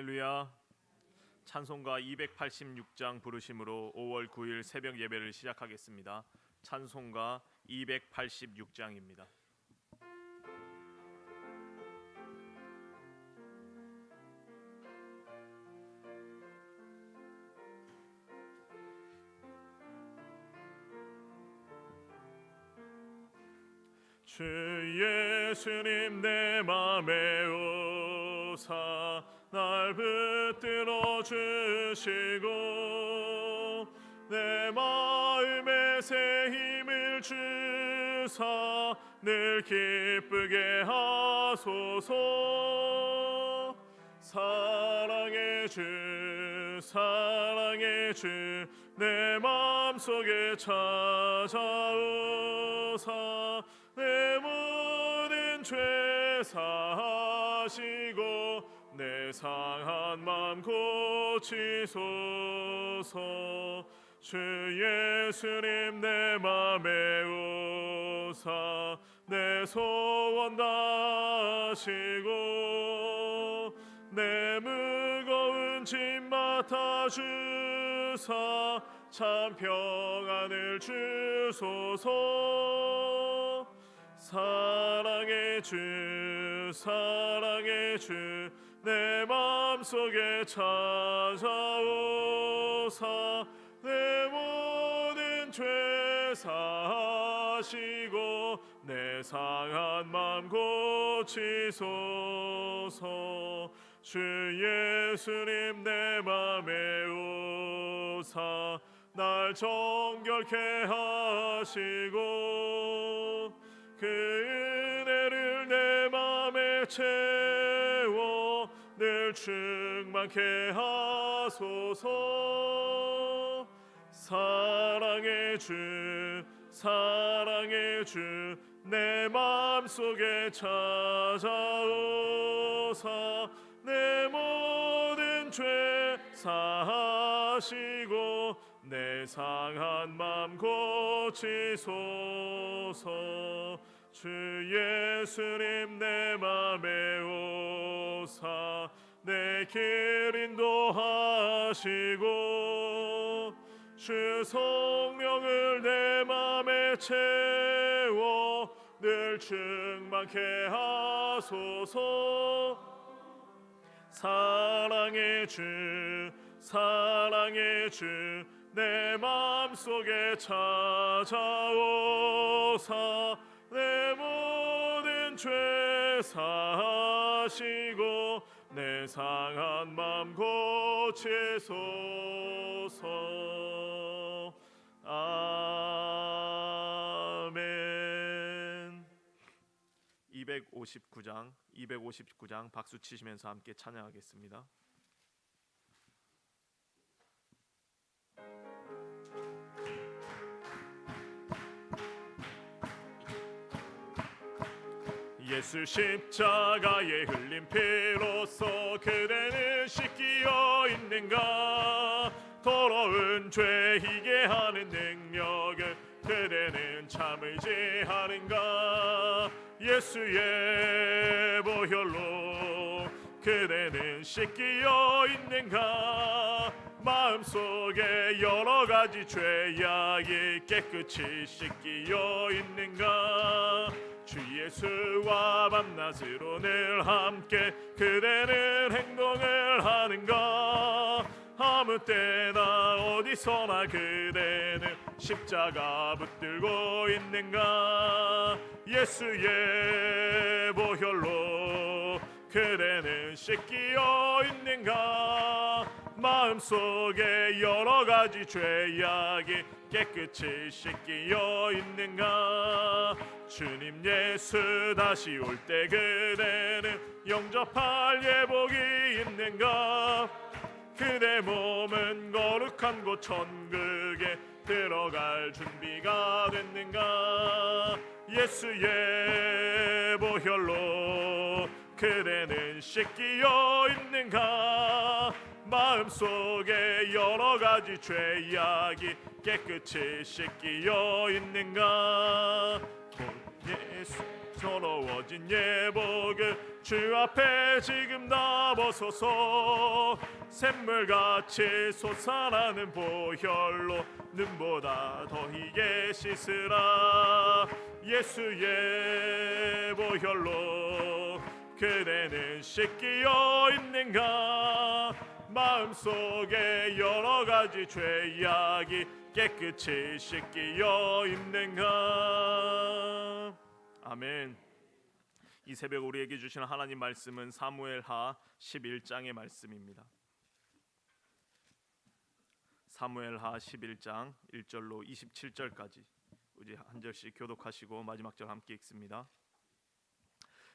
할렐루야. 찬송가 286장 부르심으로 5월 9일 새벽 예배를 시작하겠습니다. 찬송가 286장입니다. 주 예수님 내 맘에 오사 날 붙들어 주시고 내 마음에 새 힘을 주사 늘 기쁘게 하소서. 사랑의 주 내 마음속에 찾아오사 내 모든 죄 사하시고 내 상한 마음 고치소서. 주 예수님 내 맘에 오사 내 소원 다하시고 내 무거운 짐 맡아주사 참 평안을 주소서. 사랑의 주 내 마음속에 찾아오사 내 모든 죄 사하시고 내 상한 마음 고치소서. 주 예수님 내 맘에 오사 날 정결케 하시고 그 은혜를 내 맘에 채워 늘 충만케 하소서. 사랑의 주 내 맘속에 찾아오사 내 모든 죄 사하시고 내 상한 맘 고치소서. 주 예수님 내 맘에 오사 내 길 인도하시고 주 성령을 내 맘에 채워 늘 충만케 하소서. 사랑의 주 내 맘속에 찾아오사 내 모든 죄 사하시고 내 상한 맘 고치소서. 아멘. 259장 박수 치시면서 함께 찬양하겠습니다. 예수 십자가에 흘린 피로써 그대는 씻기어 있는가. 더러운 죄 희게 하는 능력을 그대는 참 의지하는가. 예수의 보혈로 그대는 씻기어 있는가. 마음속에 여러 가지 죄악이 깨끗이 씻기어 있는가. 주 예수와 밤낮으로 늘 함께 그대는 행동을 하는가. 아무 때나 어디서나 그대는 십자가 붙들고 있는가. 예수의 보혈로 그대는 씻기어 있는가. 마음속에 여러 가지 죄악이 깨끗이 씻기어 있는가. 주님 예수 다시 올 때 그대는 영접할 예복이 있는가. 그대 몸은 거룩한 곳 천국에 들어갈 준비가 됐는가. 예수의 보혈로 그대는 씻기어 있는가. 마음속에 여러 가지 죄악이 깨끗이 씻기어 있는가. 예수 서러워진 예복을 주 앞에 지금 나보소서. 샘물같이 솟아나는 보혈로 눈보다 더히게 씻으라. 예수의 보혈로 그대는 씻기어 있는가. 마음속에 여러 가지 죄악이 깨끗이 씻기어 있는가. 아멘. 이 새벽 우리에게 주시는 하나님 말씀은 사무엘하 11장의 말씀입니다. 사무엘하 11장 1절로 27절까지 우리 한 절씩 교독하시고 마지막 절 함께 읽습니다.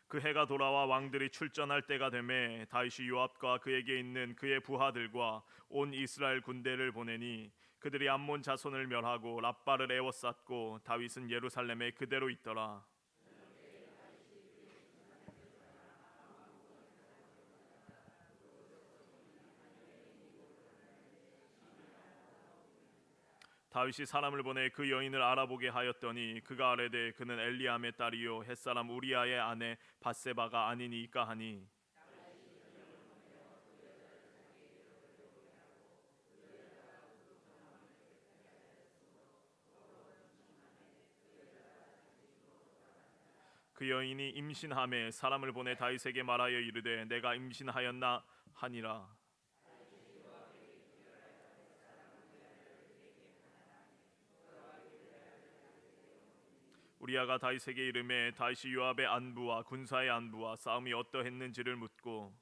그 해가 돌아와 왕들이 출전할 때가 되매 다윗이 요압과 그에게 있는 그의 부하들과 온 이스라엘 군대를 보내니 그들이 암몬 자손을 멸하고 랍바를 에워쌌고 다윗은 예루살렘에 그대로 있더라. 다윗이 사람을 보내 그 여인을 알아보게 하였더니 그가 아뢰되 그는 엘리암의 딸이요 햇사람 우리아의 아내 밧세바가 아니니까 하니, 그 여인이 임신함에 사람을 보내 다윗에게 말하여 이르되 내가 임신하였나 하니라. 우리아가 다윗에게 이르매 다윗이 요압의 안부와 군사의 안부와 싸움이 어떠했는지를 묻고,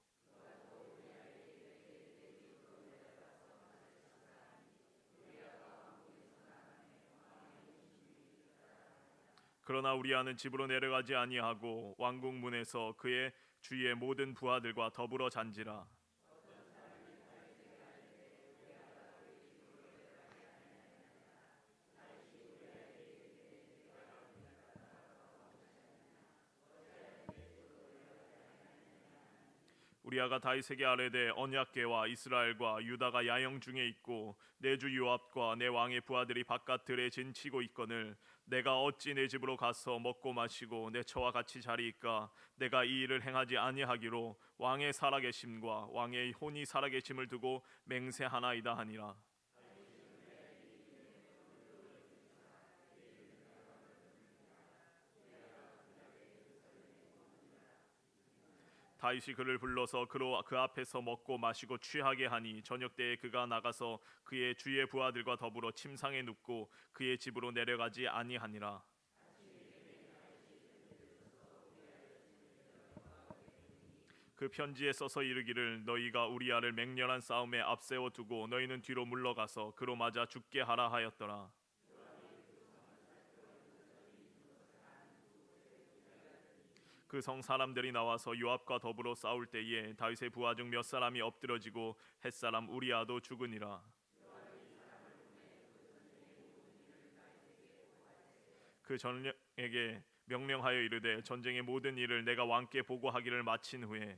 그러나 우리아는 집으로 내려가지 아니하고 왕궁 문에서 그의 주위의 모든 부하들과 더불어 잔지라. 우리아가 다윗에게 아뢰되 언약궤와 이스라엘과 유다가 야영 중에 있고 내 주 요압과 내 왕의 부하들이 바깥 들에 진치고 있거늘 내가 어찌 내 집으로 가서 먹고 마시고 내 처와 같이 자리이까. 내가 이 일을 행하지 아니하기로 왕의 살아계심과 왕의 혼이 살아계심을 두고 맹세하나이다 하니라. 다윗이 그를 불러서 그 앞에서 먹고 마시고 취하게 하니 저녁 때에 그가 나가서 그의 주의 부하들과 더불어 침상에 눕고 그의 집으로 내려가지 아니하니라. 그 편지에 써서 이르기를 너희가 우리아를 맹렬한 싸움에 앞세워 두고 너희는 뒤로 물러가서 그로 맞아 죽게 하라 하였더라. 그 성 사람들이 나와서 요압과 더불어 싸울 때에 다윗의 부하 중 몇 사람이 엎드러지고 햇사람 우리아도 죽으니라. 그 전령에게 명령하여 이르되 전쟁의 모든 일을 내가 왕께 보고하기를 마친 후에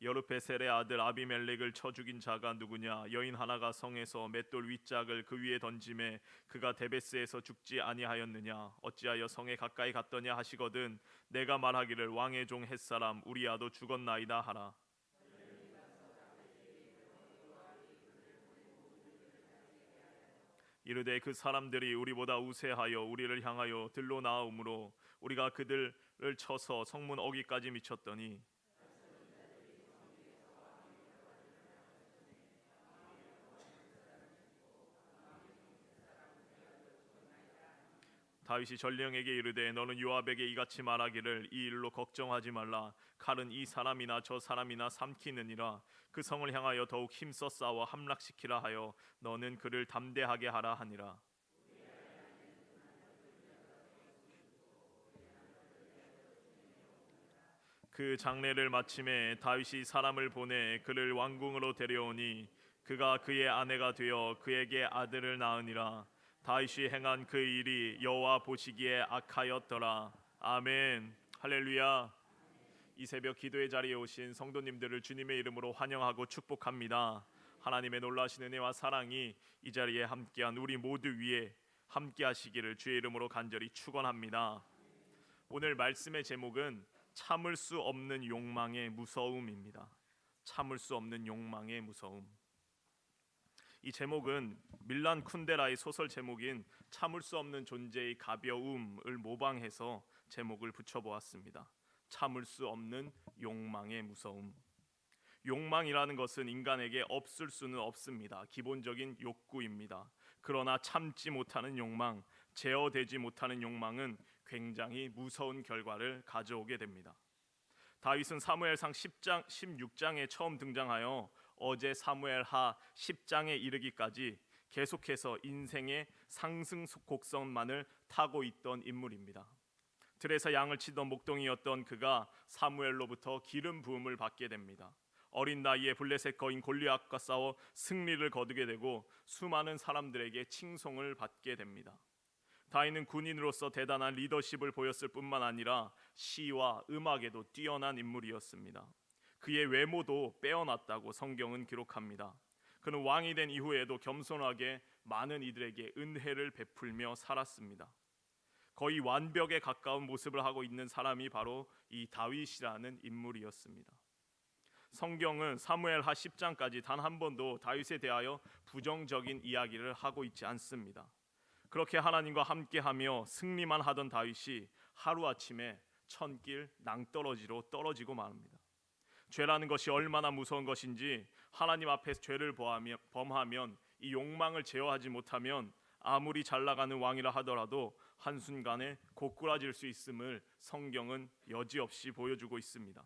여르페셀의 아들 아비멜렉을 쳐 죽인 자가 누구냐? 여인 하나가 성에서 맷돌 윗짝을 그 위에 던짐에 그가 데베스에서 죽지 아니하였느냐? 어찌하여 성에 가까이 갔더냐 하시거든 내가 말하기를 왕의 종 햇사람 우리아도 죽었나이다 하라. 이르되 그 사람들이 우리보다 우세하여 우리를 향하여 들로 나아오므로 우리가 그들을 쳐서 성문 어귀까지 미쳤더니 다윗이 전령에게 이르되 너는 요압에게 이같이 말하기를 이 일로 걱정하지 말라. 칼은 이 사람이나 저 사람이나 삼키느니라. 그 성을 향하여 더욱 힘써 싸워 함락시키라 하여 너는 그를 담대하게 하라 하니라. 그 장례를 마침에 다윗이 사람을 보내 그를 왕궁으로 데려오니 그가 그의 아내가 되어 그에게 아들을 낳으니라. 다윗이 행한 그 일이 여호와 보시기에 악하였더라. 아멘. 할렐루야. 이 새벽 기도의 자리에 오신 성도님들을 주님의 이름으로 환영하고 축복합니다. 하나님의 놀라신 은혜와 사랑이 이 자리에 함께한 우리 모두 위에 함께하시기를 주의 이름으로 간절히 축원합니다. 오늘 말씀의 제목은 참을 수 없는 욕망의 무서움입니다. 참을 수 없는 욕망의 무서움. 이 제목은 밀란 쿤데라의 소설 제목인 참을 수 없는 존재의 가벼움을 모방해서 제목을 붙여보았습니다. 참을 수 없는 욕망의 무서움. 욕망이라는 것은 인간에게 없을 수는 없습니다. 기본적인 욕구입니다. 그러나 참지 못하는 욕망, 제어되지 못하는 욕망은 굉장히 무서운 결과를 가져오게 됩니다. 다윗은 사무엘상 10장, 16장에 처음 등장하여 어제 사무엘하 10장에 이르기까지 계속해서 인생의 상승 곡선만을 타고 있던 인물입니다. 들에서 양을 치던 목동이었던 그가 사무엘로부터 기름 부음을 받게 됩니다. 어린 나이에 블레셋 거인 골리앗과 싸워 승리를 거두게 되고 수많은 사람들에게 칭송을 받게 됩니다. 다윗은 군인으로서 대단한 리더십을 보였을 뿐만 아니라 시와 음악에도 뛰어난 인물이었습니다. 그의 외모도 빼어났다고 성경은 기록합니다. 그는 왕이 된 이후에도 겸손하게 많은 이들에게 은혜를 베풀며 살았습니다. 거의 완벽에 가까운 모습을 하고 있는 사람이 바로 이 다윗이라는 인물이었습니다. 성경은 사무엘하 10장까지 단 한 번도 다윗에 대하여 부정적인 이야기를 하고 있지 않습니다. 그렇게 하나님과 함께하며 승리만 하던 다윗이 하루아침에 천길 낭떠러지로 떨어지고 말합니다. 죄라는 것이 얼마나 무서운 것인지 하나님 앞에서 죄를 범하면 이 욕망을 제어하지 못하면 아무리 잘나가는 왕이라 하더라도 한순간에 고꾸라질 수 있음을 성경은 여지없이 보여주고 있습니다.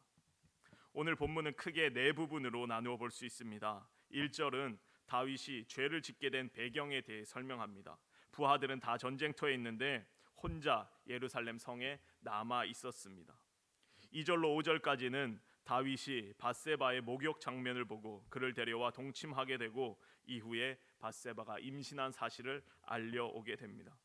오늘 본문은 크게 네 부분으로 나누어 볼 수 있습니다. 1절은 다윗이 죄를 짓게 된 배경에 대해 설명합니다. 부하들은 다 전쟁터에 있는데 혼자 예루살렘 성에 남아 있었습니다. 2절로 5절까지는 다윗이 밧세바의 목욕 장면을 보고 그를 데려와 동침하게 되고 이후에 밧세바가 임신한 사실을 알려오게 됩니다.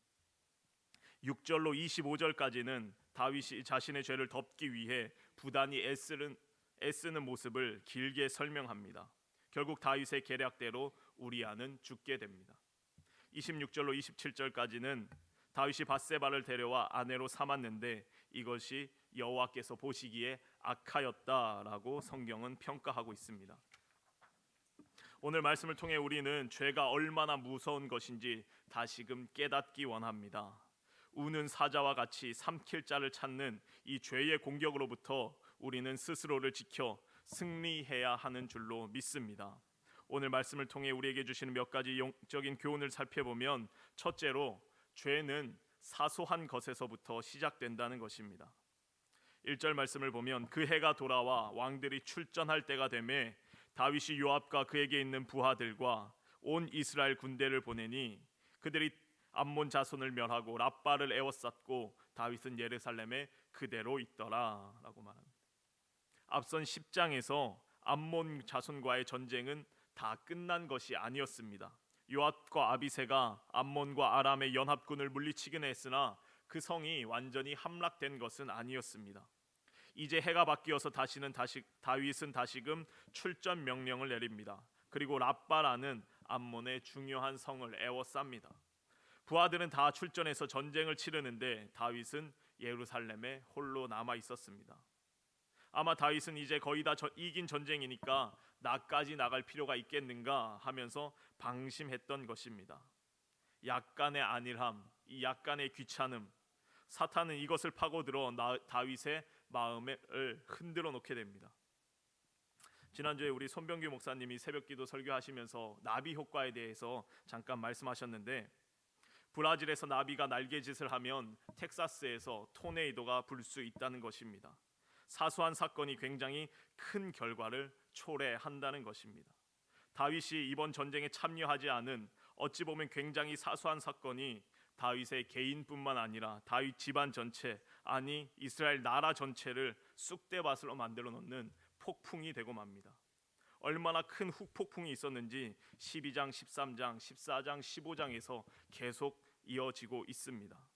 6절로 25절까지는 다윗이 자신의 죄를 덮기 위해 부단히 애쓰는 모습을 길게 설명합니다. 결국 다윗의 계략대로 우리아는 죽게 됩니다. 26절로 27절까지는 다윗이 밧세바를 데려와 아내로 삼았는데 이것이 여호와께서 보시기에 악하였다라고 성경은 평가하고 있습니다. 오늘 말씀을 통해 우리는 죄가 얼마나 무서운 것인지 다시금 깨닫기 원합니다. 우는 사자와 같이 삼킬 자를 찾는 이 죄의 공격으로부터 우리는 스스로를 지켜 승리해야 하는 줄로 믿습니다. 오늘 말씀을 통해 우리에게 주시는 몇 가지 영적인 교훈을 살펴보면 첫째로 죄는 사소한 것에서부터 시작된다는 것입니다. 1절 말씀을 보면 그 해가 돌아와 왕들이 출전할 때가 되매 다윗이 요압과 그에게 있는 부하들과 온 이스라엘 군대를 보내니 그들이 암몬 자손을 멸하고 랍바를 에워쌌고 다윗은 예루살렘에 그대로 있더라 라고 말합니다. 앞선 10장에서 암몬 자손과의 전쟁은 다 끝난 것이 아니었습니다. 요압과 아비새가 암몬과 아람의 연합군을 물리치긴 했으나 그 성이 완전히 함락된 것은 아니었습니다. 이제 해가 바뀌어서 다윗은 다시금 출전 명령을 내립니다. 그리고 랍바라는 암몬의 중요한 성을 에워쌉니다. 부하들은 다 출전해서 전쟁을 치르는데 다윗은 예루살렘에 홀로 남아 있었습니다. 아마 다윗은 이제 거의 다 이긴 전쟁이니까 나까지 나갈 필요가 있겠는가 하면서 방심했던 것입니다. 약간의 안일함, 이 약간의 귀찮음, 사탄은 이것을 파고들어 다윗의 마음을 흔들어 놓게 됩니다. 지난주에 우리 손병규 목사님이 새벽기도 설교하시면서 나비 효과에 대해서 잠깐 말씀하셨는데 브라질에서 나비가 날개짓을 하면 텍사스에서 토네이도가 불 수 있다는 것입니다. 사소한 사건이 굉장히 큰 결과를 초래한다는 것입니다. 다윗이 이번 전쟁에 참여하지 않은 어찌 보면 굉장히 사소한 사건이 다윗의 개인뿐만 아니라 다윗 집안 전체, 아니 이스라엘 나라 전체를 쑥대밭으로 만들어 놓는 폭풍이 되고 맙니다. 얼마나 큰 후폭풍이 있었는지 12장, 13장, 14장, 15장에서 계속 이어지고 있습니다.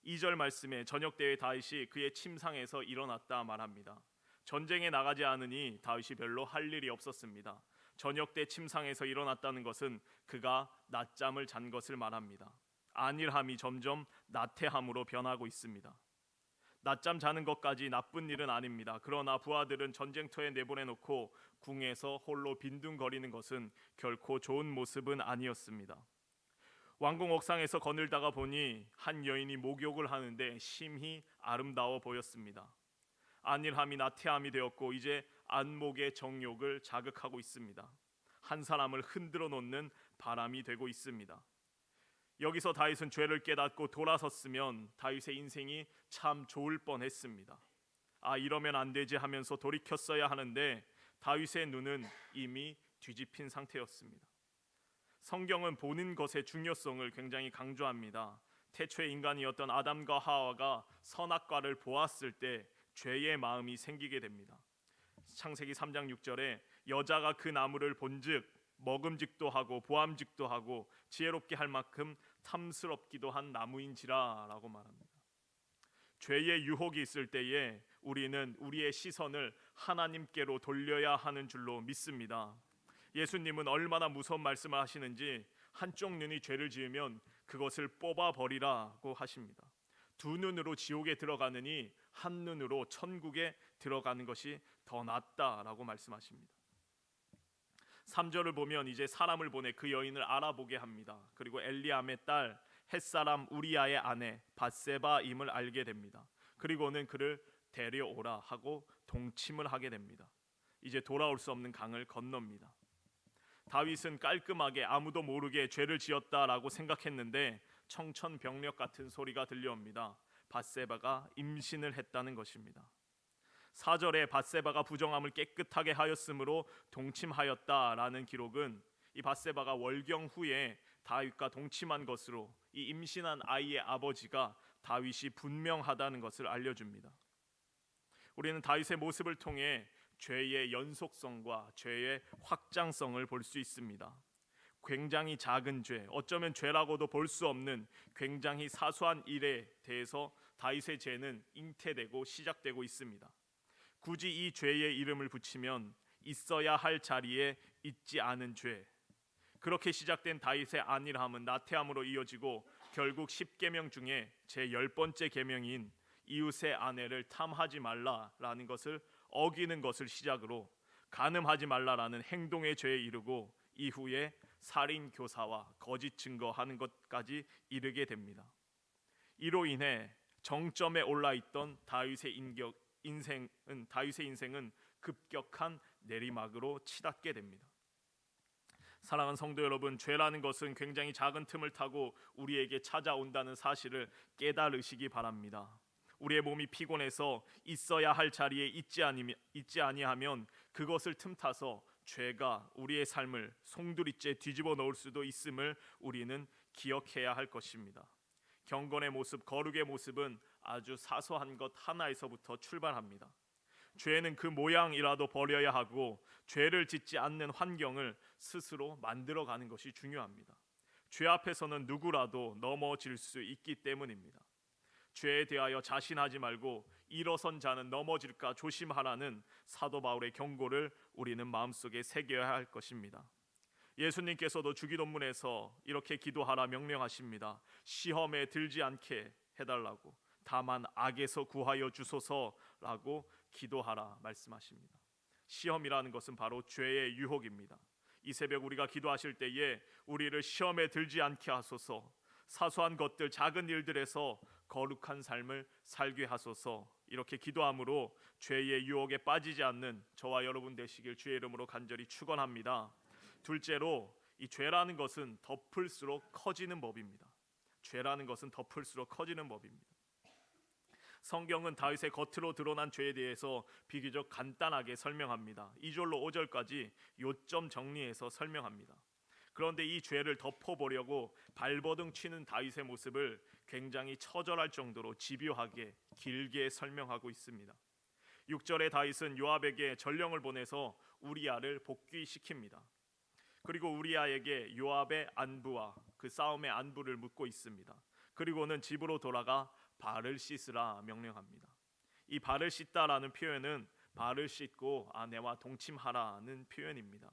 2절 말씀에 저녁 때에 다윗이 그의 침상에서 일어났다 말합니다. 전쟁에 나가지 않으니 다윗이 별로 할 일이 없었습니다. 저녁 때 침상에서 일어났다는 것은 그가 낮잠을 잔 것을 말합니다. 안일함이 점점 나태함으로 변하고 있습니다. 낮잠 자는 것까지 나쁜 일은 아닙니다. 그러나 부하들은 전쟁터에 내보내놓고 궁에서 홀로 빈둥거리는 것은 결코 좋은 모습은 아니었습니다. 왕궁 옥상에서 거닐다가 보니 한 여인이 목욕을 하는데 심히 아름다워 보였습니다. 안일함이 나태함이 되었고 이제 안목의 정욕을 자극하고 있습니다. 한 사람을 흔들어 놓는 바람이 되고 있습니다. 여기서 다윗은 죄를 깨닫고 돌아섰으면 다윗의 인생이 참 좋을 뻔했습니다. 이러면 안 되지 하면서 돌이켰어야 하는데 다윗의 눈은 이미 뒤집힌 상태였습니다. 성경은 보는 것의 중요성을 굉장히 강조합니다. 태초의 인간이었던 아담과 하와가 선악과를 보았을 때 죄의 마음이 생기게 됩니다. 창세기 3장 6절에 여자가 그 나무를 본즉 먹음직도 하고 보암직도 하고 지혜롭게 할 만큼 탐스럽기도 한 나무인지라 라고 말합니다. 죄의 유혹이 있을 때에 우리는 우리의 시선을 하나님께로 돌려야 하는 줄로 믿습니다. 예수님은 얼마나 무서운 말씀을 하시는지 한쪽 눈이 죄를 지으면 그것을 뽑아버리라고 하십니다. 두 눈으로 지옥에 들어가느니 한 눈으로 천국에 들어가는 것이 더 낫다라고 말씀하십니다. 3절을 보면 이제 사람을 보내 그 여인을 알아보게 합니다. 그리고 엘리암의 딸 햇사람 우리아의 아내 밧세바임을 알게 됩니다. 그리고는 그를 데려오라 하고 동침을 하게 됩니다. 이제 돌아올 수 없는 강을 건넙니다. 다윗은 깔끔하게 아무도 모르게 죄를 지었다라고 생각했는데 청천벽력 같은 소리가 들려옵니다. 밧세바가 임신을 했다는 것입니다. 4절에 밧세바가 부정함을 깨끗하게 하였으므로 동침하였다라는 기록은 이 밧세바가 월경 후에 다윗과 동침한 것으로 이 임신한 아이의 아버지가 다윗이 분명하다는 것을 알려줍니다. 우리는 다윗의 모습을 통해 죄의 연속성과 죄의 확장성을 볼 수 있습니다. 굉장히 작은 죄, 어쩌면 죄라고도 볼 수 없는 굉장히 사소한 일에 대해서 다윗의 죄는 잉태되고 시작되고 있습니다. 굳이 이 죄의 이름을 붙이면 있어야 할 자리에 있지 않은 죄. 그렇게 시작된 다윗의 안일함은 나태함으로 이어지고 결국 10계명 중에 제 10번째 계명인 이웃의 아내를 탐하지 말라라는 것을 어기는 것을 시작으로 간음하지 말라라는 행동의 죄에 이르고 이후에 살인 교사와 거짓 증거하는 것까지 이르게 됩니다. 이로 인해 정점에 올라 있던 다윗의 인생은 급격한 내리막으로 치닫게 됩니다. 사랑하는 성도 여러분, 죄라는 것은 굉장히 작은 틈을 타고 우리에게 찾아온다는 사실을 깨달으시기 바랍니다. 우리의 몸이 피곤해서 있어야 할 자리에 있지 아니하면 그것을 틈타서 죄가 우리의 삶을 송두리째 뒤집어 놓을 수도 있음을 우리는 기억해야 할 것입니다. 경건의 모습, 거룩의 모습은 아주 사소한 것 하나에서부터 출발합니다. 죄는 그 모양이라도 버려야 하고 죄를 짓지 않는 환경을 스스로 만들어가는 것이 중요합니다. 죄 앞에서는 누구라도 넘어질 수 있기 때문입니다. 죄에 대하여 자신하지 말고 일어선 자는 넘어질까 조심하라는 사도 바울의 경고를 우리는 마음속에 새겨야 할 것입니다. 예수님께서도 주기도문에서 이렇게 기도하라 명령하십니다. 시험에 들지 않게 해달라고, 다만 악에서 구하여 주소서라고 기도하라 말씀하십니다. 시험이라는 것은 바로 죄의 유혹입니다. 이 새벽 우리가 기도하실 때에 우리를 시험에 들지 않게 하소서, 사소한 것들, 작은 일들에서 거룩한 삶을 살게 하소서, 이렇게 기도함으로 죄의 유혹에 빠지지 않는 저와 여러분 되시길 주의 이름으로 간절히 축원합니다. 둘째로, 이 죄라는 것은 덮을수록 커지는 법입니다. 죄라는 것은 덮을수록 커지는 법입니다. 성경은 다윗의 겉으로 드러난 죄에 대해서 비교적 간단하게 설명합니다. 2절로 5절까지 요점 정리해서 설명합니다. 그런데 이 죄를 덮어보려고 발버둥 치는 다윗의 모습을 굉장히 처절할 정도로 집요하게 길게 설명하고 있습니다. 6절에 다윗은 요압에게 전령을 보내서 우리아를 복귀시킵니다. 그리고 우리아에게 요압의 안부와 그 싸움의 안부를 묻고 있습니다. 그리고는 집으로 돌아가 발을 씻으라 명령합니다. 이 발을 씻다라는 표현은 발을 씻고 아내와 동침하라는 표현입니다.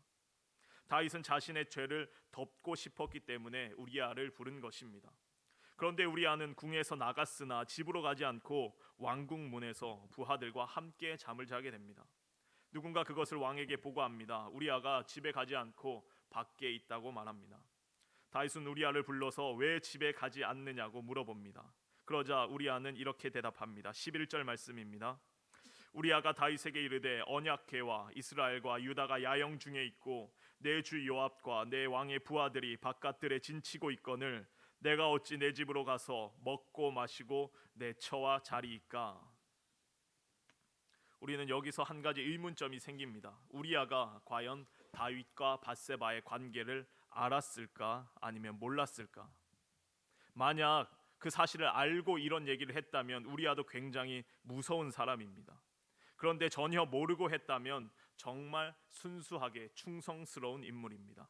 다윗은 자신의 죄를 덮고 싶었기 때문에 우리아를 부른 것입니다. 그런데 우리아는 궁에서 나갔으나 집으로 가지 않고 왕궁 문에서 부하들과 함께 잠을 자게 됩니다. 누군가 그것을 왕에게 보고합니다. 우리아가 집에 가지 않고 밖에 있다고 말합니다. 다윗은 우리아를 불러서 왜 집에 가지 않느냐고 물어봅니다. 그러자 우리아는 이렇게 대답합니다. 11절 말씀입니다. 우리아가 다윗에게 이르되 언약궤와 이스라엘과 유다가 야영 중에 있고 내 주 요압과 내 왕의 부하들이 바깥들에 진치고 있거늘 내가 어찌 내 집으로 가서 먹고 마시고 내 처와 자리이까? 우리는 여기서 한 가지 의문점이 생깁니다. 우리아가 과연 다윗과 밧세바의 관계를 알았을까 아니면 몰랐을까? 만약 그 사실을 알고 이런 얘기를 했다면 우리아도 굉장히 무서운 사람입니다. 그런데 전혀 모르고 했다면 정말 순수하게 충성스러운 인물입니다.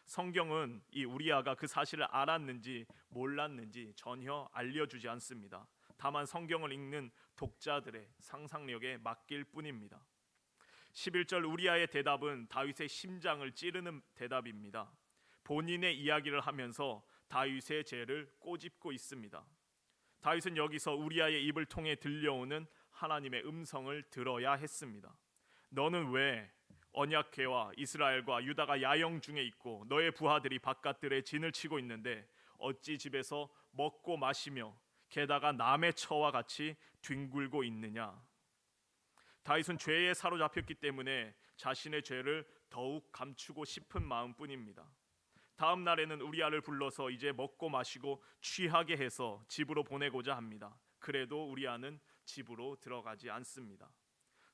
성경은 이 우리아가 그 사실을 알았는지 몰랐는지 전혀 알려주지 않습니다. 다만 성경을 읽는 독자들의 상상력에 맡길 뿐입니다. 11절 우리아의 대답은 다윗의 심장을 찌르는 대답입니다. 본인의 이야기를 하면서 다윗의 죄를 꼬집고 있습니다. 다윗은 여기서 우리아의 입을 통해 들려오는 하나님의 음성을 들어야 했습니다. 너는 왜 언약궤와 이스라엘과 유다가 야영 중에 있고 너의 부하들이 바깥들에 진을 치고 있는데 어찌 집에서 먹고 마시며 게다가 남의 처와 같이 뒹굴고 있느냐? 다윗은 죄에 사로잡혔기 때문에 자신의 죄를 더욱 감추고 싶은 마음뿐입니다. 다음 날에는 우리아를 불러서 이제 먹고 마시고 취하게 해서 집으로 보내고자 합니다. 그래도 우리아는 집으로 들어가지 않습니다.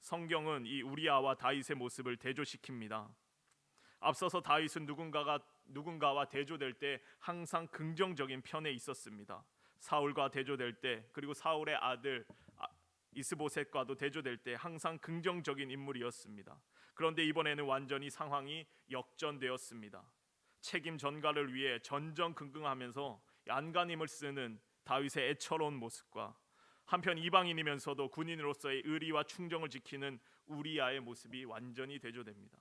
성경은 이 우리아와 다윗의 모습을 대조시킵니다. 앞서서 다윗은 누군가와 대조될 때 항상 긍정적인 편에 있었습니다. 사울과 대조될 때, 그리고 사울의 아들 이스보셋과도 대조될 때 항상 긍정적인 인물이었습니다. 그런데 이번에는 완전히 상황이 역전되었습니다. 책임 전가를 위해 전전긍긍하면서 안간힘을 쓰는 다윗의 애처로운 모습과 한편 이방인이면서도 군인으로서의 의리와 충정을 지키는 우리아의 모습이 완전히 대조됩니다.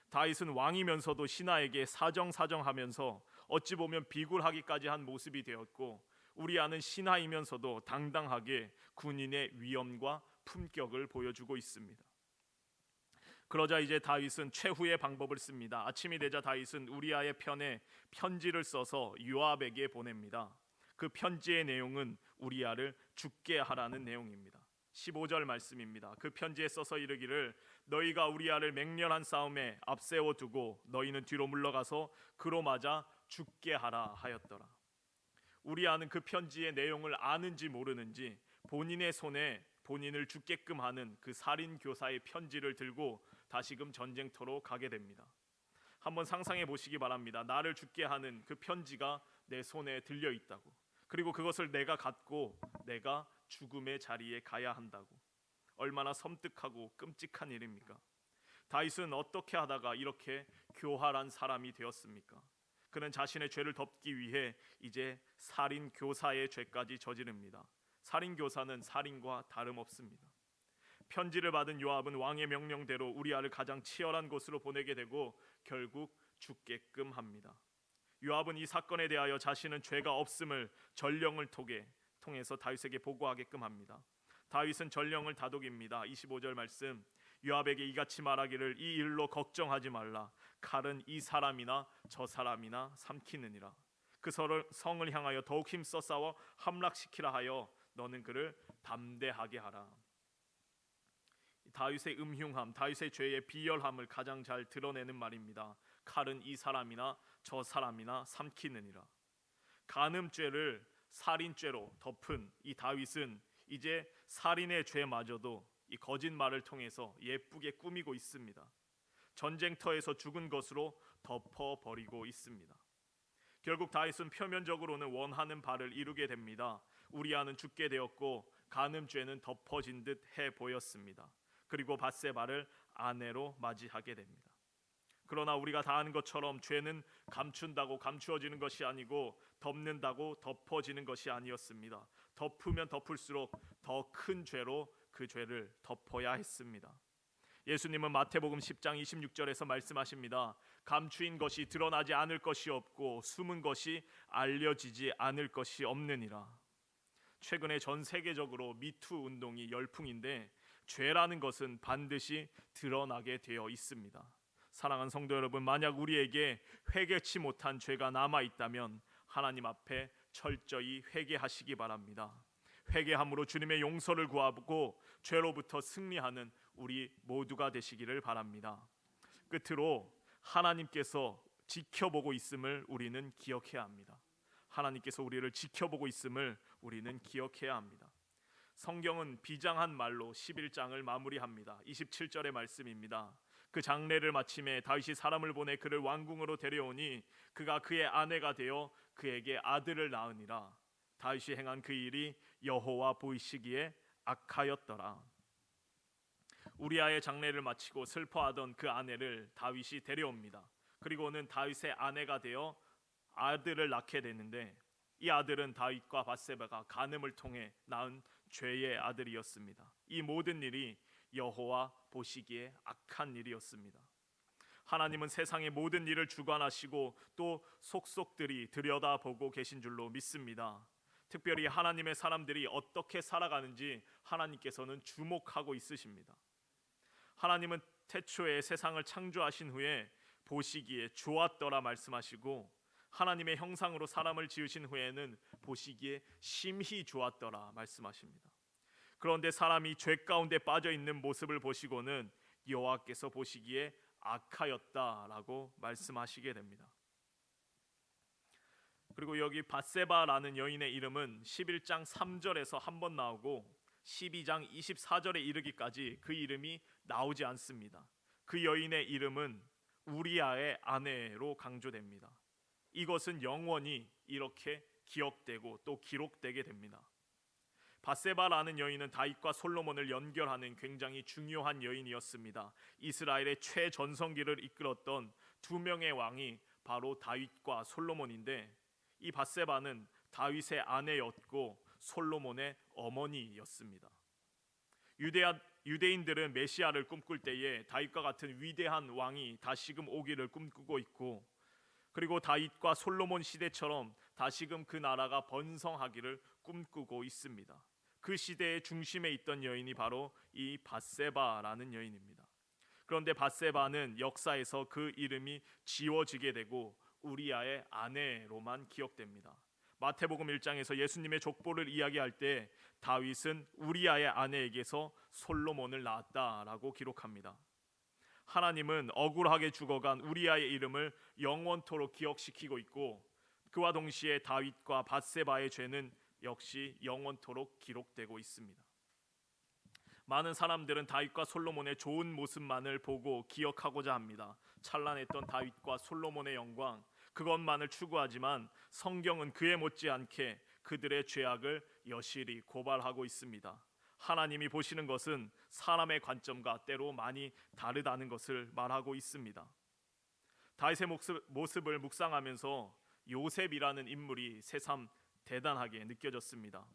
다윗은 왕이면서도 신하에게 사정하면서 어찌 보면 비굴하기까지 한 모습이 되었고, 우리아는 신하이면서도 당당하게 군인의 위엄과 품격을 보여주고 있습니다. 그러자 이제 다윗은 최후의 방법을 씁니다. 아침이 되자 다윗은 우리아의 편에 편지를 써서 요압에게 보냅니다. 그 편지의 내용은 우리아를 죽게 하라는 내용입니다. 15절 말씀입니다. 그 편지에 써서 이르기를 너희가 우리아를 맹렬한 싸움에 앞세워 두고 너희는 뒤로 물러가서 그로 맞아 죽게 하라 하였더라. 우리아는 그 편지의 내용을 아는지 모르는지 본인의 손에 본인을 죽게끔 하는 그 살인 교사의 편지를 들고 다시금 전쟁터로 가게 됩니다. 한번 상상해 보시기 바랍니다. 나를 죽게 하는 그 편지가 내 손에 들려 있다고, 그리고 그것을 내가 갖고 내가 죽음의 자리에 가야 한다고. 얼마나 섬뜩하고 끔찍한 일입니까? 다윗은 어떻게 하다가 이렇게 교활한 사람이 되었습니까? 그는 자신의 죄를 덮기 위해 이제 살인 교사의 죄까지 저지릅니다. 살인 교사는 살인과 다름없습니다. 편지를 받은 요압은 왕의 명령대로 우리아를 가장 치열한 곳으로 보내게 되고 결국 죽게끔 합니다. 요압은 이 사건에 대하여 자신은 죄가 없음을 전령을 통해서 다윗에게 보고하게끔 합니다. 다윗은 전령을 다독입니다. 25절 말씀, 요압에게 이같이 말하기를 이 일로 걱정하지 말라. 칼은 이 사람이나 저 사람이나 삼키느니라. 그 성을 향하여 더욱 힘써 싸워 함락시키라 하여 너는 그를 담대하게 하라. 다윗의 음흉함, 다윗의 죄의 비열함을 가장 잘 드러내는 말입니다. 칼은 이 사람이나 저 사람이나 삼키느니라. 간음죄를 살인죄로 덮은 이 다윗은 이제 살인의 죄마저도 이 거짓말을 통해서 예쁘게 꾸미고 있습니다. 전쟁터에서 죽은 것으로 덮어버리고 있습니다. 결국 다윗은 표면적으로는 원하는 바를 이루게 됩니다. 우리아는 죽게 되었고 간음죄는 덮어진 듯 해 보였습니다. 그리고 밧세바를 아내로 맞이하게 됩니다. 그러나 우리가 다 아는 것처럼 죄는 감춘다고 감추어지는 것이 아니고 덮는다고 덮어지는 것이 아니었습니다. 덮으면 덮을수록 더 큰 죄로 그 죄를 덮어야 했습니다. 예수님은 마태복음 10장 26절에서 말씀하십니다. 감추인 것이 드러나지 않을 것이 없고 숨은 것이 알려지지 않을 것이 없느니라. 최근에 전 세계적으로 미투 운동이 열풍인데 죄라는 것은 반드시 드러나게 되어 있습니다. 사랑하는 성도 여러분, 만약 우리에게 회개치 못한 죄가 남아 있다면 하나님 앞에 철저히 회개하시기 바랍니다. 회개함으로 주님의 용서를 구하고 죄로부터 승리하는 우리 모두가 되시기를 바랍니다. 끝으로 하나님께서 지켜보고 있음을 우리는 기억해야 합니다. 하나님께서 우리를 지켜보고 있음을 우리는 기억해야 합니다. 성경은 비장한 말로 11장을 마무리합니다. 27절의 말씀입니다. 그 장례를 마침에 다윗이 사람을 보내 그를 왕궁으로 데려오니 그가 그의 아내가 되어 그에게 아들을 낳으니라. 다윗이 행한 그 일이 여호와 보이시기에 악하였더라. 우리아의 장례를 마치고 슬퍼하던 그 아내를 다윗이 데려옵니다. 그리고는 다윗의 아내가 되어 아들을 낳게 되는데 이 아들은 다윗과 밧세바가 간음을 통해 낳은 죄의 아들이었습니다. 이 모든 일이 여호와 보시기에 악한 일이었습니다. 하나님은 세상의 모든 일을 주관하시고 또 속속들이 들여다보고 계신 줄로 믿습니다. 특별히 하나님의 사람들이 어떻게 살아가는지 하나님께서는 주목하고 있으십니다. 하나님은 태초에 세상을 창조하신 후에 보시기에 좋았더라 말씀하시고 하나님의 형상으로 사람을 지으신 후에는 보시기에 심히 좋았더라 말씀하십니다. 그런데 사람이 죄 가운데 빠져 있는 모습을 보시고는 여호와께서 보시기에 악하였다라고 말씀하시게 됩니다. 그리고 여기 밧세바라는 여인의 이름은 11장 3절에서 한 번 나오고 12장 24절에 이르기까지 그 이름이 나오지 않습니다. 그 여인의 이름은 우리아의 아내로 강조됩니다. 이것은 영원히 이렇게 기억되고 또 기록되게 됩니다. 밧세바라는 여인은 다윗과 솔로몬을 연결하는 굉장히 중요한 여인이었습니다. 이스라엘의 최전성기를 이끌었던 두 명의 왕이 바로 다윗과 솔로몬인데 이 밧세바는 다윗의 아내였고 솔로몬의 어머니였습니다. 유대인들은 메시아를 꿈꿀 때에 다윗과 같은 위대한 왕이 다시금 오기를 꿈꾸고 있고 그리고 다윗과 솔로몬 시대처럼 다시금 그 나라가 번성하기를 꿈꾸고 있습니다. 그 시대의 중심에 있던 여인이 바로 이 밧세바라는 여인입니다. 그런데 밧세바는 역사에서 그 이름이 지워지게 되고 우리아의 아내로만 기억됩니다. 마태복음 1장에서 예수님의 족보를 이야기할 때 다윗은 우리아의 아내에게서 솔로몬을 낳았다라고 기록합니다. 하나님은 억울하게 죽어간 우리아의 이름을 영원토록 기억시키고 있고 그와 동시에 다윗과 밧세바의 죄는 역시 영원토록 기록되고 있습니다. 많은 사람들은 다윗과 솔로몬의 좋은 모습만을 보고 기억하고자 합니다. 찬란했던 다윗과 솔로몬의 영광, 그것만을 추구하지만 성경은 그에 못지않게 그들의 죄악을 여실히 고발하고 있습니다. 하나님이 보시는 것은 사람의 관점과 때로 많이 다르다는 것을 말하고 있습니다. 다윗의 모습을 묵상하면서 요셉이라는 인물이 새삼 대단하게 느껴졌습니다.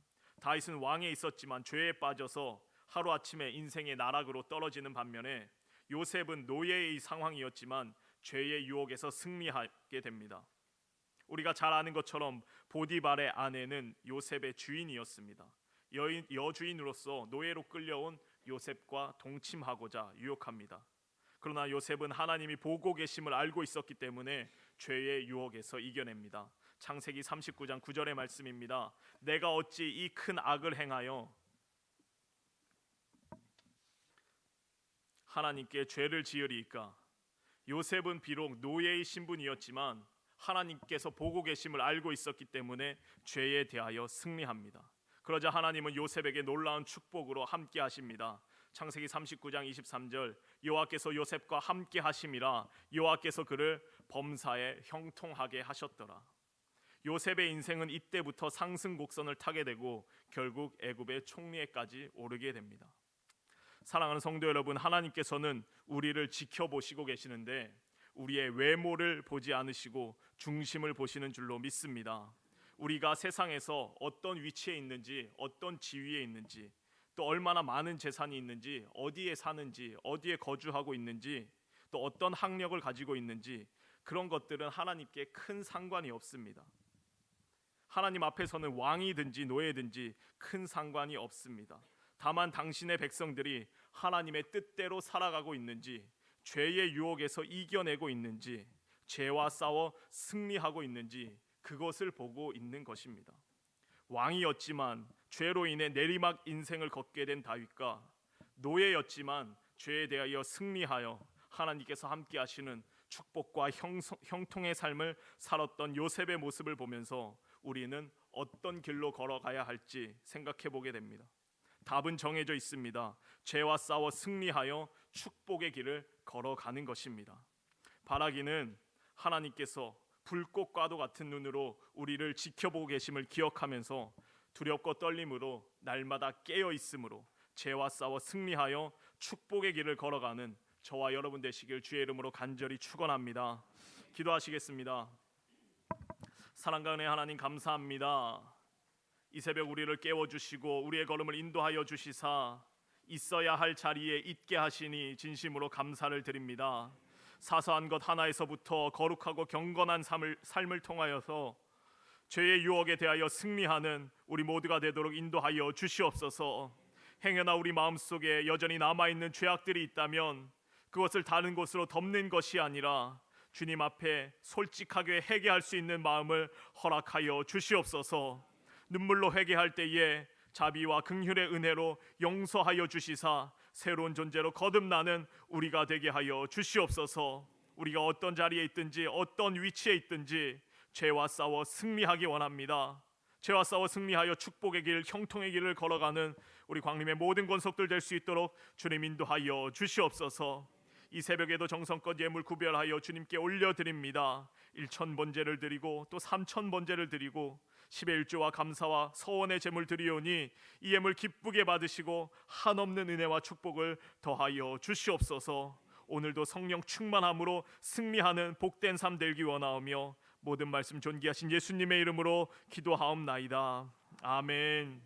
다윗은 왕에 있었지만 죄에 빠져서 하루아침에 인생의 나락으로 떨어지는 반면에 요셉은 노예의 상황이었지만 죄의 유혹에서 승리하게 됩니다. 우리가 잘 아는 것처럼 보디발의 아내는 요셉의 주인이었습니다. 여주인으로서 노예로 끌려온 요셉과 동침하고자 유혹합니다. 그러나 요셉은 하나님이 보고 계심을 알고 있었기 때문에 죄의 유혹에서 이겨냅니다. 창세기 39장 9절의 말씀입니다. 내가 어찌 이 큰 악을 행하여 하나님께 죄를 지으리이까. 요셉은 비록 노예의 신분이었지만 하나님께서 보고 계심을 알고 있었기 때문에 죄에 대하여 승리합니다. 그러자 하나님은 요셉에게 놀라운 축복으로 함께 하십니다. 창세기 39장 23절 여호와께서 요셉과 함께 하심이라 여호와께서 그를 범사에 형통하게 하셨더라. 요셉의 인생은 이때부터 상승 곡선을 타게 되고 결국 애굽의 총리에까지 오르게 됩니다. 사랑하는 성도 여러분, 하나님께서는 우리를 지켜보시고 계시는데 우리의 외모를 보지 않으시고 중심을 보시는 줄로 믿습니다. 우리가 세상에서 어떤 위치에 있는지, 어떤 지위에 있는지, 또 얼마나 많은 재산이 있는지, 어디에 사는지, 어디에 거주하고 있는지, 또 어떤 학력을 가지고 있는지, 그런 것들은 하나님께 큰 상관이 없습니다. 하나님 앞에서는 왕이든지 노예든지 큰 상관이 없습니다. 다만 당신의 백성들이 하나님의 뜻대로 살아가고 있는지, 죄의 유혹에서 이겨내고 있는지, 죄와 싸워 승리하고 있는지, 그것을 보고 있는 것입니다. 왕이었지만 죄로 인해 내리막 인생을 걷게 된 다윗과 노예였지만 죄에 대하여 승리하여 하나님께서 함께 하시는 축복과 형통의 삶을 살았던 요셉의 모습을 보면서 우리는 어떤 길로 걸어가야 할지 생각해 보게 됩니다. 답은 정해져 있습니다. 죄와 싸워 승리하여 축복의 길을 걸어가는 것입니다. 바라기는 하나님께서 불꽃과도 같은 눈으로 우리를 지켜보고 계심을 기억하면서 두렵고 떨림으로 날마다 깨어 있으므로 죄와 싸워 승리하여 축복의 길을 걸어가는 저와 여러분 되시길 주의 이름으로 간절히 축원합니다. 기도하시겠습니다. 사랑과 은혜 하나님 감사합니다. 이 새벽 우리를 깨워주시고 우리의 걸음을 인도하여 주시사 있어야 할 자리에 있게 하시니 진심으로 감사를 드립니다. 사소한 것 하나에서부터 거룩하고 경건한 삶을 통하여서 죄의 유혹에 대하여 승리하는 우리 모두가 되도록 인도하여 주시옵소서. 행여나 우리 마음속에 여전히 남아있는 죄악들이 있다면 그것을 다른 곳으로 덮는 것이 아니라 주님 앞에 솔직하게 회개할 수 있는 마음을 허락하여 주시옵소서. 눈물로 회개할 때에 자비와 긍휼의 은혜로 용서하여 주시사 새로운 존재로 거듭나는 우리가 되게 하여 주시옵소서. 우리가 어떤 자리에 있든지 어떤 위치에 있든지 죄와 싸워 승리하기 원합니다. 죄와 싸워 승리하여 축복의 길, 형통의 길을 걸어가는 우리 광림의 모든 권속들 될 수 있도록 주님 인도하여 주시옵소서. 이 새벽에도 정성껏 예물 구별하여 주님께 올려드립니다. 1,000번제를 드리고 또 3,000번제를 드리고 10의 1조와 감사와 서원의 제물 드리오니 이 예물 기쁘게 받으시고 한없는 은혜와 축복을 더하여 주시옵소서. 오늘도 성령 충만함으로 승리하는 복된 삶 되기 원하오며 모든 말씀 존귀하신 예수님의 이름으로 기도하옵나이다. 아멘.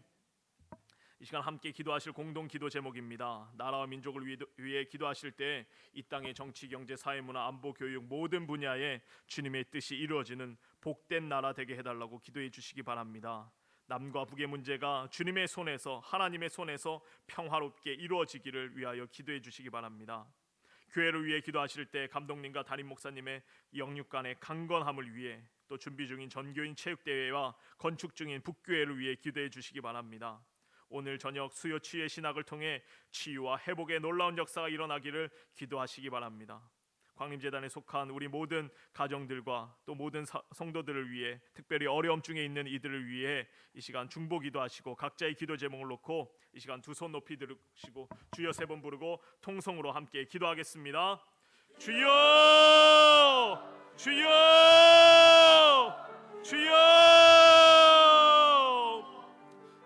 이 시간 함께 기도하실 공동 기도 제목입니다. 나라와 민족을 위해 기도하실 때 이 땅의 정치, 경제, 사회, 문화, 안보, 교육 모든 분야에 주님의 뜻이 이루어지는 복된 나라 되게 해달라고 기도해 주시기 바랍니다. 남과 북의 문제가 주님의 손에서, 하나님의 손에서 평화롭게 이루어지기를 위하여 기도해 주시기 바랍니다. 교회를 위해 기도하실 때 감독님과 담임 목사님의 영육간의 강건함을 위해, 또 준비 중인 전교인 체육대회와 건축 중인 북교회를 위해 기도해 주시기 바랍니다. 오늘 저녁 수요 치유의 신학을 통해 치유와 회복의 놀라운 역사가 일어나기를 기도하시기 바랍니다. 광림재단에 속한 우리 모든 가정들과 또 모든 성도들을 위해, 특별히 어려움 중에 있는 이들을 위해 이 시간 중보 기도하시고 각자의 기도 제목을 놓고 이 시간 두 손 높이 들으시고 주여 3번 부르고 통성으로 함께 기도하겠습니다. 주여! 주여! 주여!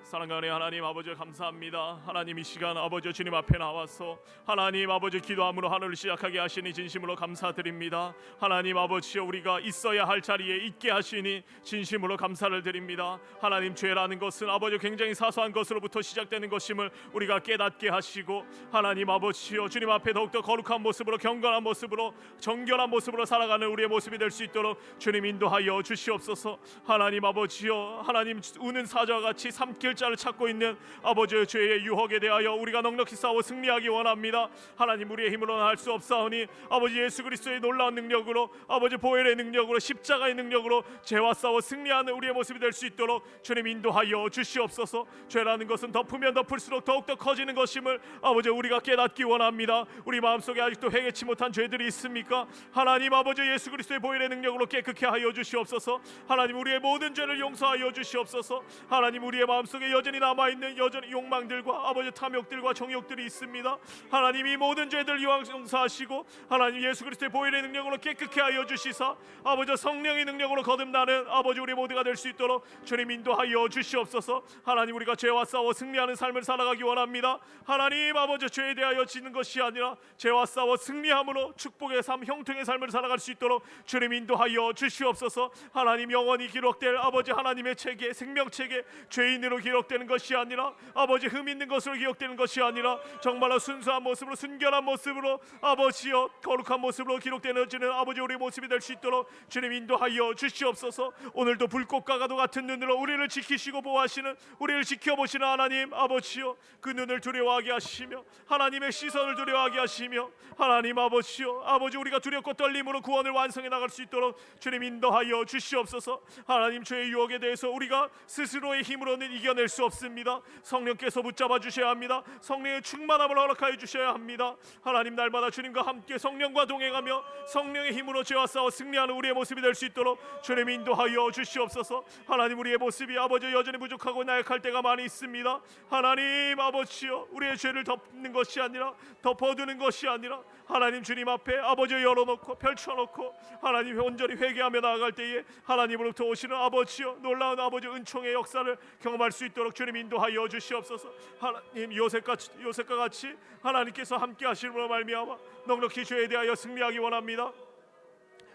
사랑과 은혜 하나님 아버지 감사합니다. 하나님 이 시간 아버지 주님 앞에 나와서 하나님 아버지 기도함으로 하루를 시작하게 하시니 진심으로 감사드립니다. 하나님 아버지여 우리가 있어야 할 자리에 있게 하시니 진심으로 감사를 드립니다. 하나님 죄라는 것은 아버지 굉장히 사소한 것으로부터 시작되는 것임을 우리가 깨닫게 하시고 하나님 아버지여 주님 앞에 더욱더 거룩한 모습으로, 경건한 모습으로, 정결한 모습으로 살아가는 우리의 모습이 될 수 있도록 주님 인도하여 주시옵소서. 하나님 아버지여 하나님 우는 사자와 같이 삼킬 자를 찾고 있는 아버지의 죄의 유혹에 대하여 우리가 넉넉히 싸워 승리하기 원합니다. 하나님 우리의 힘으로는 할 수 없사오니 아버지 예수 그리스도의 놀라운 능력으로, 아버지 보혈의 능력으로, 십자가의 능력으로 죄와 싸워 승리하는 우리의 모습이 될 수 있도록 주님 인도하여 주시옵소서. 죄라는 것은 덮으면 덮을수록 더욱더 커지는 것임을 아버지 우리가 깨닫기 원합니다. 우리 마음속에 아직도 회개치 못한 죄들이 있습니까? 하나님 아버지 예수 그리스도의 보혈의 능력으로 깨끗게 하여 주시옵소서. 하나님 우리의 모든 죄를 용서하여 주시옵소서. 하나님 우리의 마음속에 여전히 남아있는 여전히 욕망들과 아버지 탐욕들과 정욕들이 있습니다. 하나님 이 모든 죄들 용서하시고 하나님 예수 그리스도의 보혈의 능력으로 깨끗게 하여 주시사 아버지 성령의 능력으로 거듭나는 아버지 우리 모두가 될 수 있도록 주님 인도하여 주시옵소서. 하나님 우리가 죄와 싸워 승리하는 삶을 살아가기 원합니다. 하나님 아버지 죄에 대하여 지는 것이 아니라 죄와 싸워 승리함으로 축복의 삶, 형통의 삶을 살아갈 수 있도록 주님 인도하여 주시옵소서. 하나님 영원히 기록될 아버지 하나님의 책에, 생명책에 죄인으로 기록 기록되는 것이 아니라 아버지 흠 있는 것으로 기록되는 것이 아니라 정말로 순수한 모습으로 순결한 모습으로 아버지여 거룩한 모습으로 기록되는 아버지 우리의 모습이 될 수 있도록 주님 인도하여 주시옵소서. 오늘도 불꽃과 가도 같은 눈으로 우리를 지키시고 보호하시는 우리를 지켜보시는 하나님 아버지여 그 눈을 두려워하게 하시며 하나님의 시선을 두려워하게 하시며 하나님 아버지여 아버지 우리가 두렵고 떨림으로 구원을 완성해 나갈 수 있도록 주님 인도하여 주시옵소서. 하나님 죄의 유혹에 대해서 우리가 스스로의 힘으로는 이겨낼 수 없습니다. 성령께서 붙잡아 주셔야 합니다. 성령의 충만함을 허락하여 주셔야 합니다. 하나님 날마다 주님과 함께 성령과 동행하며 성령의 힘으로 죄와 싸워 승리하는 우리의 모습이 될 수 있도록 주님 인도하여 주시옵소서. 하나님 우리의 모습이 아버지 여전히 부족하고 나약할 때가 많이 있습니다. 하나님 아버지여 우리의 죄를 덮는 것이 아니라 덮어두는 것이 아니라 하나님 주님 앞에 아버지 열어놓고 펼쳐놓고 하나님 온전히 회개하며 나아갈 때에 하나님으로부터 오시는 아버지여 놀라운 아버지 은총의 역사를 경험할 수 있도록 주님 인도하여 주시옵소서. 하나님 요셉과 같이 하나님께서 함께 하시므로 말미암아 넉넉히 죄에 대하여 승리하기 원합니다.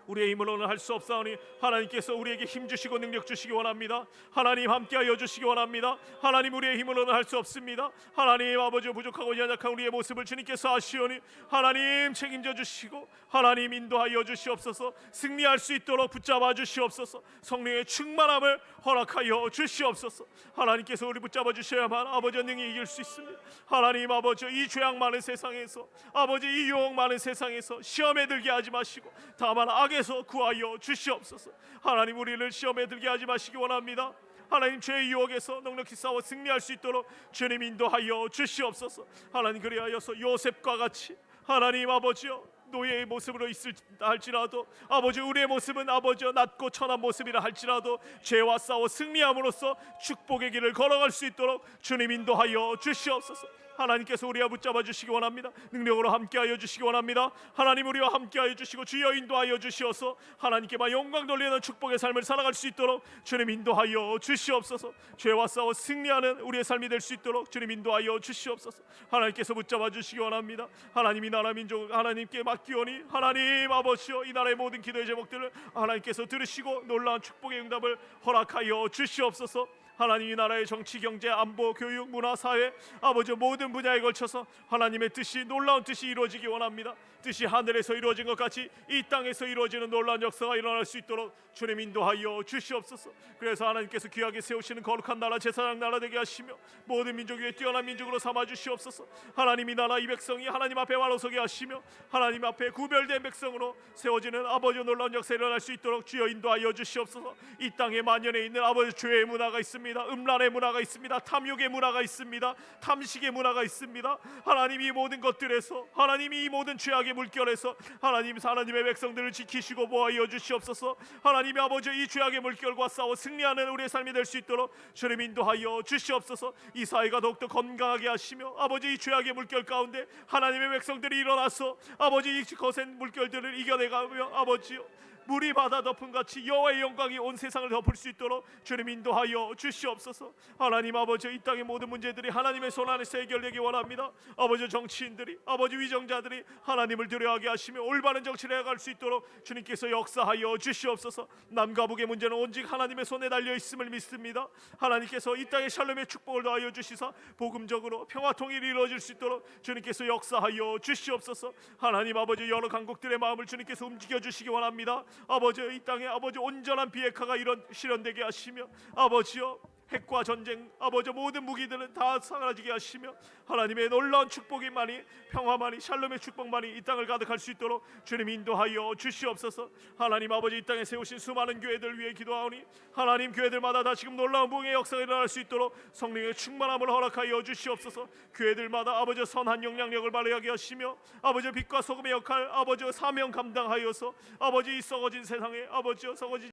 우리의 힘으로는 할 수 없사오니 하나님께서 우리에게 힘 주시고 능력 주시기 원합니다. 하나님 함께하여 주시기 원합니다. 하나님 우리의 힘으로는 할 수 없습니다. 하나님 아버지 부족하고 연약한 우리의 모습을 주님께서 아시오니 하나님 책임져 주시고 하나님 인도하여 주시옵소서. 승리할 수 있도록 붙잡아 주시옵소서. 성령의 충만함을 허락하여 주시옵소서. 하나님께서 우리 붙잡아 주셔야만 아버지 능히 이길 수 있습니다. 하나님 아버지 이 죄악 많은 세상에서 아버지 이 유혹 많은 세상에서 시험에 들게 하지 마시고 다만 악에서 구하여 주시옵소서. 하나님 우리를 시험에 들게 하지 마시기 원합니다. 하나님 죄의 유혹에서 넉넉히 싸워 승리할 수 있도록 주님 인도하여 주시옵소서. 하나님 그리하여서 요셉과 같이 하나님 아버지여 노예의 모습으로 있을 할지라도 아버지 우리의 모습은 아버지 낮고 천한 모습이라 할지라도 죄와 싸워 승리함으로써 축복의 길을 걸어갈 수 있도록 주님 인도하여 주시옵소서. 하나님께서 우리와 붙잡아 주시기 원합니다. 능력으로 함께하여 주시기 원합니다. 하나님 우리와 함께하여 주시고 주여 인도하여 주시어서 하나님께만 영광 돌리는 축복의 삶을 살아갈 수 있도록 주님 인도하여 주시옵소서. 죄와 싸워 승리하는 우리의 삶이 될 수 있도록 주님 인도하여 주시옵소서. 하나님께서 붙잡아 주시기 원합니다. 하나님 이 나라 민족 하나님께 맡기오니 하나님 아버지여 이 나라의 모든 기도의 제목들을 하나님께서 들으시고 놀라운 축복의 응답을 허락하여 주시옵소서. 하나님 이 나라의 정치, 경제, 안보, 교육, 문화, 사회 아버지 모든 분야에 걸쳐서 하나님의 뜻이 놀라운 뜻이 이루어지기 원합니다. 뜻이 하늘에서 이루어진 것 같이 이 땅에서 이루어지는 놀라운 역사가 일어날 수 있도록 주님 인도하여 주시옵소서. 그래서 하나님께서 귀하게 세우시는 거룩한 나라 제사장 나라 되게 하시며 모든 민족 위에 뛰어난 민족으로 삼아 주시옵소서. 하나님 이 나라 이 백성이 하나님 앞에 바로서게 하시며 하나님 앞에 구별된 백성으로 세워지는 아버지 놀라운 역사 일어날 수 있도록 주여 인도하여 주시옵소서. 이 땅에 만연해 있는 아버지 죄의 문화가 있습니다. 음란의 문화가 있습니다. 탐욕의 문화가 있습니다. 탐식의 문화가 있습니다. 하나님 이 모든 것들에서 하나님이 이 모든 죄악의 물결에서 하나님의 백성들을 지키시고 보호하여 주시옵소서. 하나님의 아버지 이 죄악의 물결과 싸워 승리하는 우리의 삶이 될 수 있도록 주님 인도하여 주시옵소서. 이 사회가 더욱더 건강하게 하시며 아버지 이 죄악의 물결 가운데 하나님의 백성들이 일어나서 아버지 이 거센 물결들을 이겨내가며 아버지요 물이 바다 덮은 같이 여호와의 영광이 온 세상을 덮을 수 있도록 주님 인도하여 주시옵소서. 하나님 아버지 이 땅의 모든 문제들이 하나님의 손 안에서 해결되기 원합니다. 아버지 정치인들이 아버지 위정자들이 하나님을 두려워하게 하시며 올바른 정치를 해갈 수 있도록 주님께서 역사하여 주시옵소서. 남과 북의 문제는 오직 하나님의 손에 달려 있음을 믿습니다. 하나님께서 이 땅에 샬롬의 축복을 더하여 주시사 복음적으로 평화 통일이 이루어질 수 있도록 주님께서 역사하여 주시옵소서. 하나님 아버지 여러 강국들의 마음을 주님께서 움직여 주시기 원합니다. 아버지 이 땅에 아버지 온전한 비핵화가 실현되게 하시며 아버지여 핵과 전쟁 아버지 모든 무기들은 다 사라지게 하시며 하나님의 놀라운 축복이만이 평화만이 샬롬의 축복만이 이 땅을 가득할 수 있도록 주님 인도하여 주시옵소서. 하나님 아버지 이 땅에 세우신 수많은 교회들 위해 기도하오니 하나님 교회들마다 다 지금 놀라운 부흥의 역사가 일어날 수 있도록 성령의 충만함을 허락하여 주시옵소서. 교회들마다 아버지 선한 영향력을 발휘하게 하시며 아버지 빛과 소금의 역할 아버지 사명 감당하여서 아버지 이 썩어진 세상에 아버지 썩어진